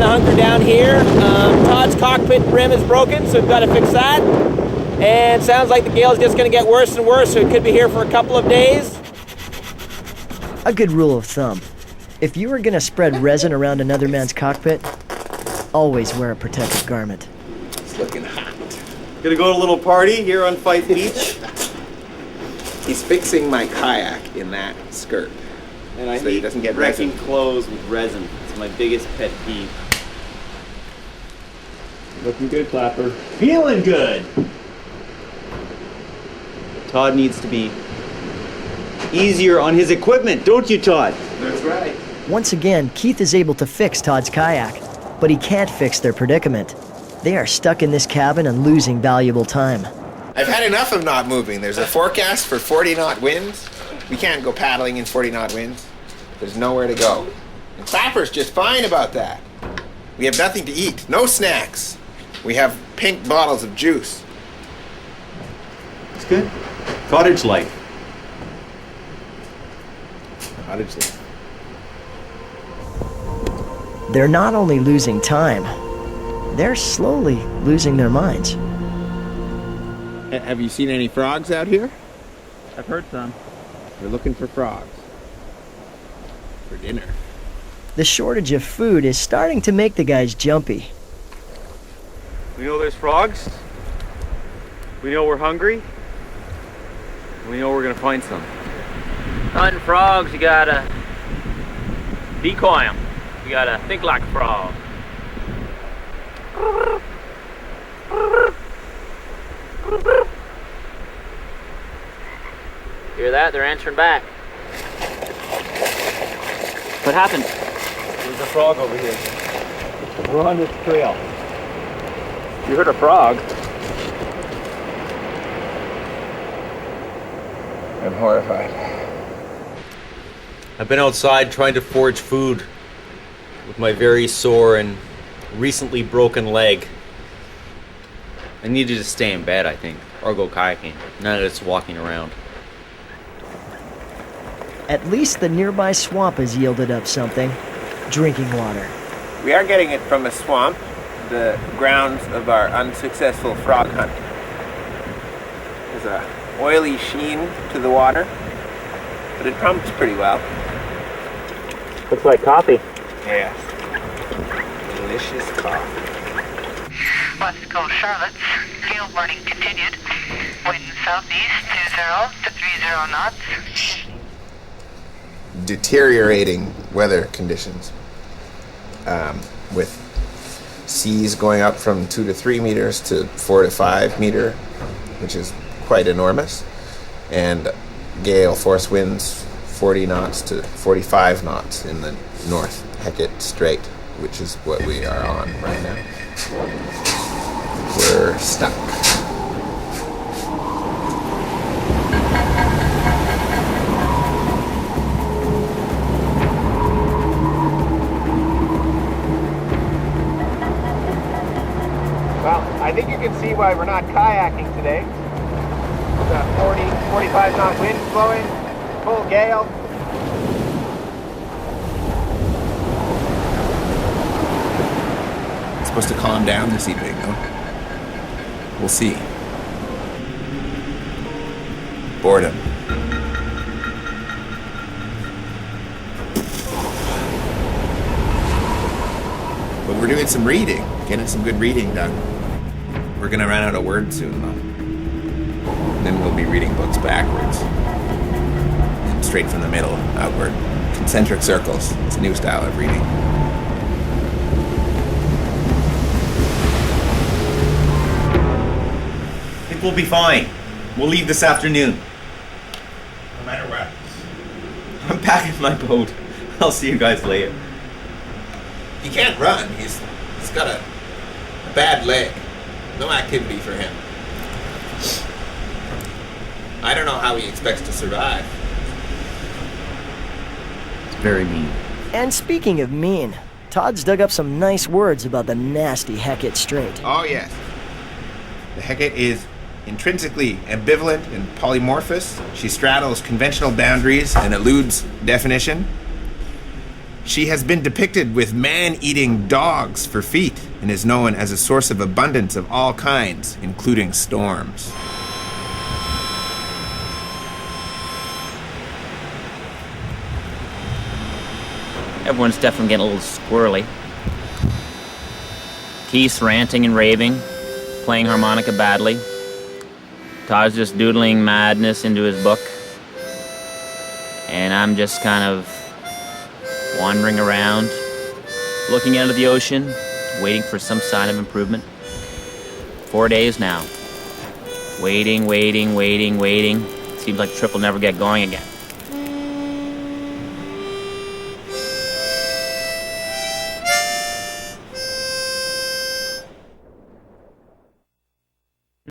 kind of hunker down here. Todd's cockpit rim is broken, so we've got to fix that. And sounds like the gale's just going to get worse and worse, so it could be here for a couple of days. A good rule of thumb. If you are going to spread resin around another man's cockpit, always wear a protective garment. It's looking hot. Gonna go to a little party here on Fife Beach. He's fixing my kayak in that skirt. And I So he hate doesn't get wrecking resin. clothes with resin. It's my biggest pet peeve. Looking good, Clapper. Feeling good! Todd needs to be easier on his equipment, don't you, Todd? That's right. Once again, Keith is able to fix Todd's kayak, but he can't fix their predicament. They are stuck in this cabin and losing valuable time. I've had enough of not moving. There's a forecast for 40-knot winds. We can't go paddling in 40-knot winds. There's nowhere to go. And Clapper's just fine about that. We have nothing to eat, no snacks. We have pink bottles of juice. It's good. Cottage life. Cottage life. They're not only losing time, they're slowly losing their minds. Have you seen any frogs out here? I've heard some. We're looking for frogs. For dinner. The shortage of food is starting to make the guys jumpy. We know there's frogs. We know we're hungry. We know we're gonna find some. Hunting frogs, you gotta decoy them. You gotta think like a frog. Hear that? They're answering back. What happened? There's a frog over here. We're on this trail. You heard a frog. I'm horrified. I've been outside trying to forage food with my very sore and recently broken leg. I needed to stay in bed, I think, or go kayaking, not just walking around. At least the nearby swamp has yielded up something. Drinking water. We are getting it from a swamp, the grounds of our unsuccessful frog hunt. There's a oily sheen to the water, but it pumps pretty well. Looks like coffee. Yes. Delicious coffee. West Coast Charlotte, field burning continued. Wind southeast 20 to 30 knots. Deteriorating weather conditions, with seas going up from 2 to 3 meters to 4 to 5 meter, which is quite enormous, and gale force winds 40 knots to 45 knots in the North Hecate Strait, which is what we are on right now. We're stuck. Well, I think you can see why we're not kayaking today. It's a 40, 45 knot wind blowing, full gale. It's supposed to calm down this evening, though. We'll see. Boredom. But we're doing some reading, getting some good reading done. We're gonna run out of words soon, though. And then we'll be reading books backwards. And straight from the middle, outward. Concentric circles. It's a new style of reading. I think we'll be fine. We'll leave this afternoon. No matter what. I'm packing my boat. I'll see you guys later. He can't run. He's got a bad leg. No activity for him. I don't know how he expects to survive. It's very mean. And speaking of mean, Todd's dug up some nice words about the nasty Hecate Strait. Oh, yes. The Hecate is intrinsically ambivalent and polymorphous. She straddles conventional boundaries and eludes definition. She has been depicted with man-eating dogs for feet and is known as a source of abundance of all kinds, including storms. Everyone's definitely getting a little squirrely. Keith's ranting and raving, playing harmonica badly. Todd's just doodling madness into his book. And I'm just kind of wandering around, looking out of the ocean, waiting for some sign of improvement. 4 days now. Waiting. Seems like the trip will never get going again.